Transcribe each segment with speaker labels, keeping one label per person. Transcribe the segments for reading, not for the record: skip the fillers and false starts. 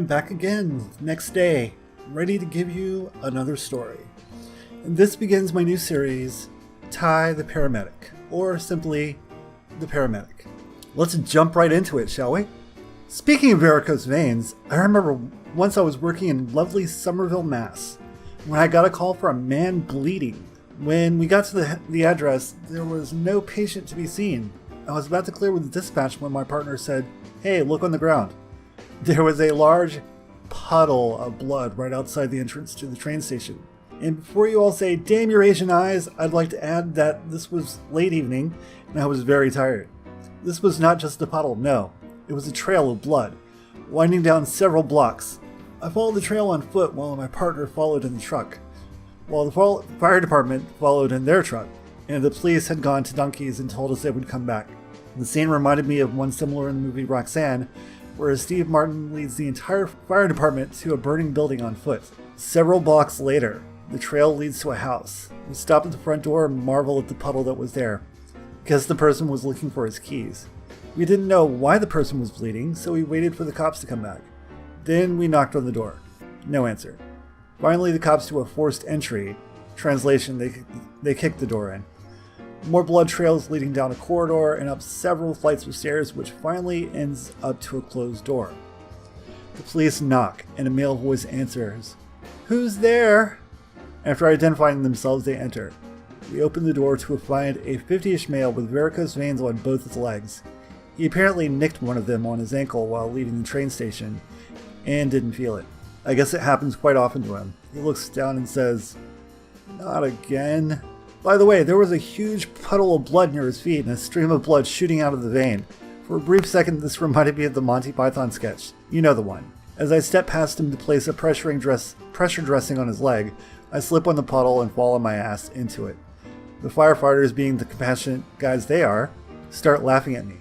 Speaker 1: I'm back again, next day, ready to give you another story. And this begins my new series, Ty the Paramedic, or simply, the Paramedic. Let's jump right into it, shall we? Speaking of varicose veins, I remember once I was working in lovely Somerville, Mass, when I got a call for a man bleeding. When we got to the address, there was no patient to be seen. I was about to clear with the dispatch when my partner said, "Hey, look on the ground." There was a large puddle of blood right outside the entrance to the train station. And before you all say, "Damn your Asian eyes," I'd like to add that this was late evening and I was very tired. This was not just a puddle, no. It was a trail of blood, winding down several blocks. I followed the trail on foot while my partner followed in the truck, while the fire department followed in their truck, and the police had gone to donkeys and told us they would come back. The scene reminded me of one similar in the movie Roxanne, where Steve Martin leads the entire fire department to a burning building on foot. Several blocks later, the trail leads to a house. We stop at the front door and marvel at the puddle that was there. Guess the person was looking for his keys. We didn't know why the person was bleeding, so we waited for the cops to come back. Then we knocked on the door. No answer. Finally, the cops do a forced entry. Translation, they kicked the door in. More blood trails leading down a corridor and up several flights of stairs, which finally ends up to a closed door. The police knock, and a male voice answers, "Who's there?" After identifying themselves, they enter. We open the door to find a 50-ish male with varicose veins on both his legs. He apparently nicked one of them on his ankle while leaving the train station, and didn't feel it. I guess it happens quite often to him. He looks down and says, "Not again." By the way, there was a huge puddle of blood near his feet and a stream of blood shooting out of the vein. For a brief second, this reminded me of the Monty Python sketch. You know the one. As I step past him to place a pressure dressing on his leg, I slip on the puddle and fall on my ass into it. The firefighters, being the compassionate guys they are, start laughing at me.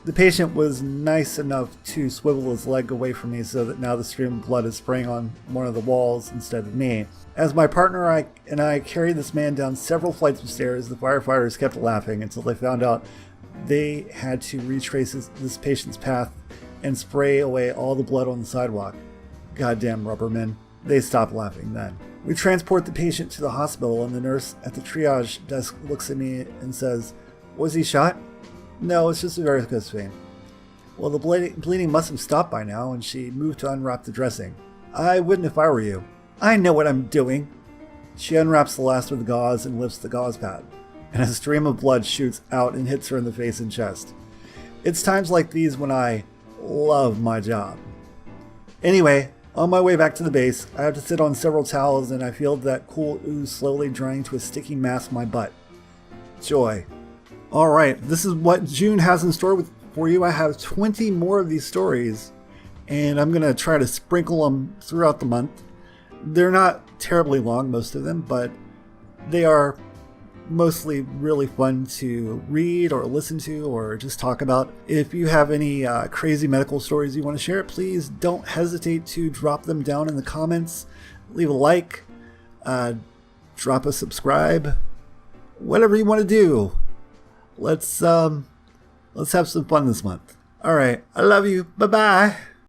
Speaker 1: The patient was nice enough to swivel his leg away from me so that now the stream of blood is spraying on one of the walls instead of me. As my partner and I carried this man down several flights of stairs, the firefighters kept laughing until they found out they had to retrace this patient's path and spray away all the blood on the sidewalk. Goddamn rubbermen. They stopped laughing then. We transport the patient to the hospital, and the nurse at the triage desk looks at me and says, "Was he shot?" "No, it's just a varicose vein." Well, the bleeding must have stopped by now, and she moved to unwrap the dressing. "I wouldn't if I were you." "I know what I'm doing." She unwraps the last of the gauze and lifts the gauze pad, and a stream of blood shoots out and hits her in the face and chest. It's times like these when I love my job. Anyway, on my way back to the base, I have to sit on several towels, and I feel that cool ooze slowly drying to a sticky mass in my butt. Joy. Alright, this is what June has in store for you. I have 20 more of these stories, and I'm going to try to sprinkle them throughout the month. They're not terribly long, most of them, but they are mostly really fun to read or listen to or just talk about. If you have any crazy medical stories you want to share, please don't hesitate to drop them down in the comments. Leave a like, drop a subscribe, whatever you want to do. Let's have some fun this month. All right, I love you. Bye-bye.